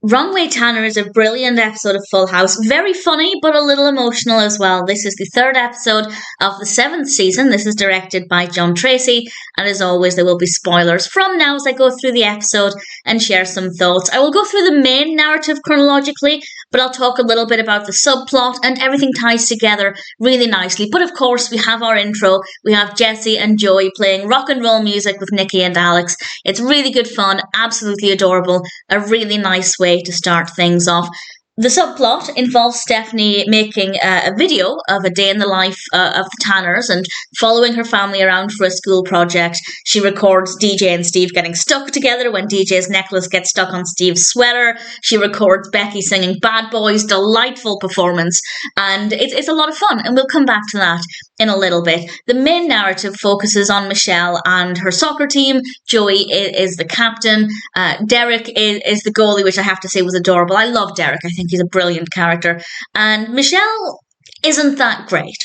Runway Tanner is a brilliant episode of Full House. Very funny, but a little emotional as well. This is the third episode of the 7th season. This is directed by John Tracy. And as always, there will be spoilers from now as I go through the episode and share some thoughts. I will go through the main narrative chronologically, but I'll talk a little bit about the subplot, and everything ties together really nicely. But of course, we have our intro. We have Jessie and Joey playing rock and roll music with Nicky and Alex. It's really good fun, absolutely adorable, a really nice way to start things off. The subplot involves Stephanie making a video of a day in the life of the Tanners and following her family around for a school project. She records DJ and Steve getting stuck together when DJ's necklace gets stuck on Steve's sweater. She records Becky singing Bad Boys, delightful performance, and it's a lot of fun, and we'll come back to that in a little bit. The main narrative focuses on Michelle and her soccer team. Joey is the captain. Derek is the goalie, which I have to say was adorable. I love Derek. I think he's a brilliant character. And Michelle isn't that great.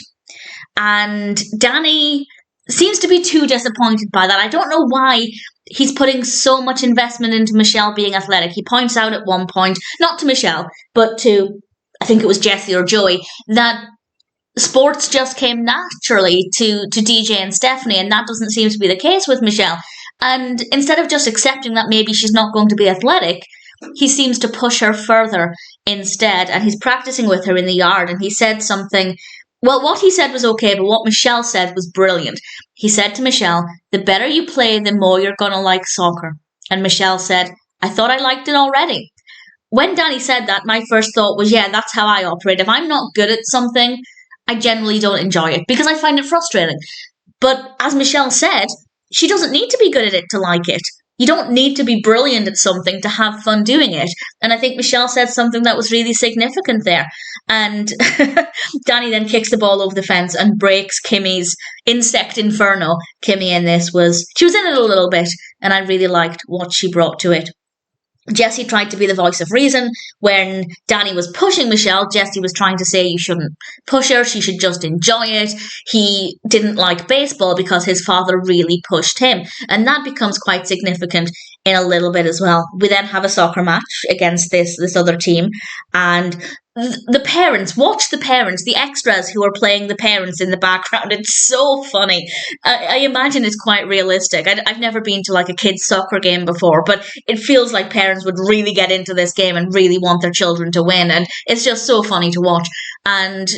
And Danny seems to be too disappointed by that. I don't know why he's putting so much investment into Michelle being athletic. He points out at one point, not to Michelle, but to, I think it was Jessie or Joey, that sports just came naturally to DJ and Stephanie, and that doesn't seem to be the case with Michelle. And instead of just accepting that maybe she's not going to be athletic, he seems to push her further instead, and he's practicing with her in the yard, and he said something. Well, what he said was okay, but what Michelle said was brilliant. He said to Michelle, "The better you play, the more you're going to like soccer." And Michelle said, "I thought I liked it already." When Danny said that, my first thought was, yeah, that's how I operate. If I'm not good at something, I generally don't enjoy it because I find it frustrating. But as Michelle said, she doesn't need to be good at it to like it. You don't need to be brilliant at something to have fun doing it. And I think Michelle said something that was really significant there. And Danny then kicks the ball over the fence and breaks Kimmy's insect inferno. Kimmy in this she was in it a little bit, and I really liked what she brought to it. Jessie tried to be the voice of reason. When Danny was pushing Michelle, Jessie was trying to say you shouldn't push her, she should just enjoy it. He didn't like baseball because his father really pushed him. And that becomes quite significant in a little bit as well. We then have a soccer match against this other team, and the parents, watch the parents, the extras who are playing the parents in the background. It's so funny. I imagine it's quite realistic. I've never been to like a kid's soccer game before, but it feels like parents would really get into this game and really want their children to win. And it's just so funny to watch. And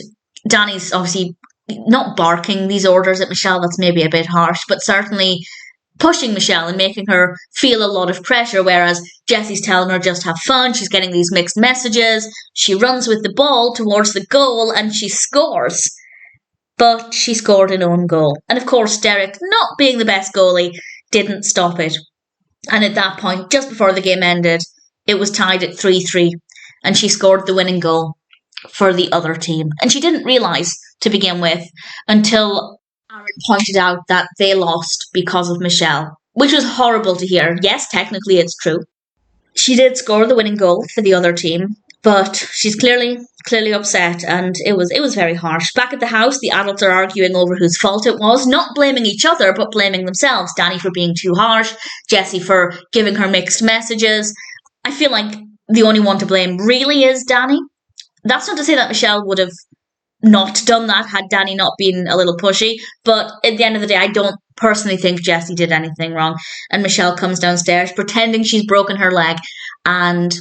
Danny's obviously not barking these orders at Michelle. That's maybe a bit harsh, but certainly pushing Michelle and making her feel a lot of pressure, whereas Jessie's telling her just have fun. She's getting these mixed messages. She runs with the ball towards the goal and she scores. But she scored an own goal. And of course, Derek, not being the best goalie, didn't stop it. And at that point, just before the game ended, it was tied at 3-3. And she scored the winning goal for the other team. And she didn't realise to begin with until Aaron pointed out that they lost because of Michelle, which was horrible to hear. Yes, technically it's true. She did score the winning goal for the other team, but she's clearly upset, and it was very harsh. Back at the house, the adults are arguing over whose fault it was, not blaming each other, but blaming themselves. Danny for being too harsh, Jessie for giving her mixed messages. I feel like the only one to blame really is Danny. That's not to say that Michelle would have not done that had Danny not been a little pushy, but at the end of the day, I don't personally think Jessie did anything wrong. And Michelle comes downstairs pretending she's broken her leg, and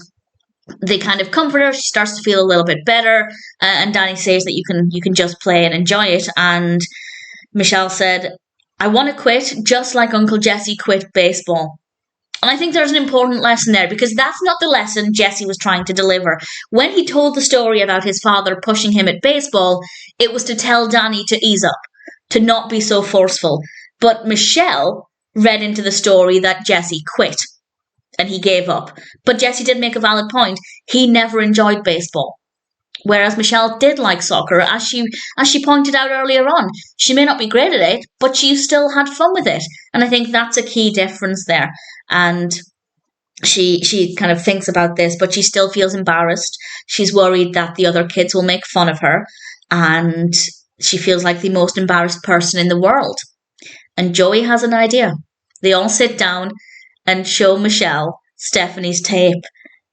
they kind of comfort her. She starts to feel a little bit better, and Danny says that you can just play and enjoy it. And Michelle said, "I want to quit just like Uncle Jesse quit baseball." And I think there's an important lesson there, because that's not the lesson Jessie was trying to deliver. When he told the story about his father pushing him at baseball, it was to tell Danny to ease up, to not be so forceful. But Michelle read into the story that Jessie quit and he gave up. But Jessie did make a valid point. He never enjoyed baseball. Whereas Michelle did like soccer, as she pointed out earlier on. She may not be great at it, but she still had fun with it. And I think that's a key difference there. And she kind of thinks about this, but she still feels embarrassed. She's worried that the other kids will make fun of her. And she feels like the most embarrassed person in the world. And Joey has an idea. They all sit down and show Michelle Stephanie's tape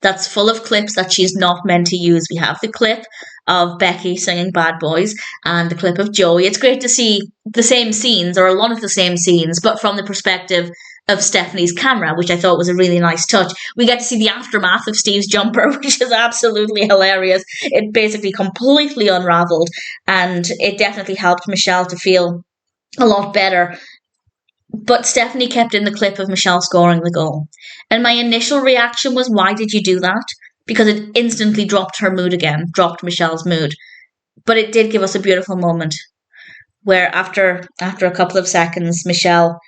that's full of clips that she's not meant to use. We have the clip of Becky singing Bad Boys and the clip of Joey. It's great to see the same scenes, or a lot of the same scenes, but from the perspective of Stephanie's camera, which I thought was a really nice touch. We get to see the aftermath of Steve's jumper, which is absolutely hilarious. It basically completely unraveled, and it definitely helped Michelle to feel a lot better. But Stephanie kept in the clip of Michelle scoring the goal. And my initial reaction was, why did you do that? Because it instantly dropped her mood again, dropped Michelle's mood. But it did give us a beautiful moment where after a couple of seconds, Michelle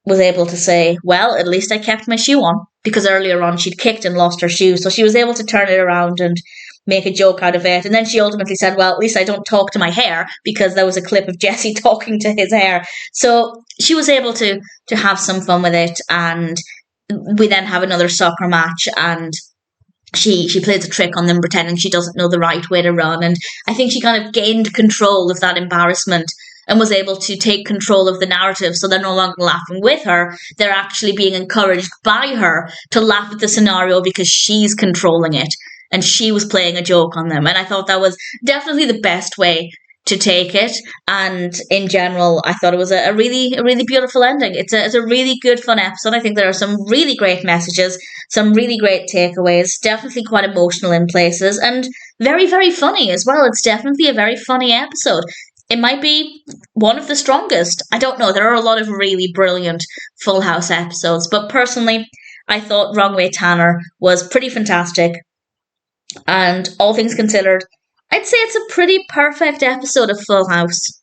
was able to say, well, at least I kept my shoe on, because earlier on she'd kicked and lost her shoe. So she was able to turn it around and make a joke out of it. And then she ultimately said, well, at least I don't talk to my hair, because there was a clip of Jesse talking to his hair. So she was able to have some fun with it. And we then have another soccer match, and she plays a trick on them, pretending she doesn't know the right way to run. And I think she kind of gained control of that embarrassment and was able to take control of the narrative. So they're no longer laughing with her. They're actually being encouraged by her to laugh at the scenario because she's controlling it. And she was playing a joke on them. And I thought that was definitely the best way to take it. And in general, I thought it was a really beautiful ending. It's a really good, fun episode. I think there are some really great messages, some really great takeaways, definitely quite emotional in places, and very, very funny as well. It's definitely a very funny episode. It might be one of the strongest. I don't know. There are a lot of really brilliant Full House episodes. But personally, I thought Wrong Way Tanner was pretty fantastic. And all things considered, I'd say it's a pretty perfect episode of Full House.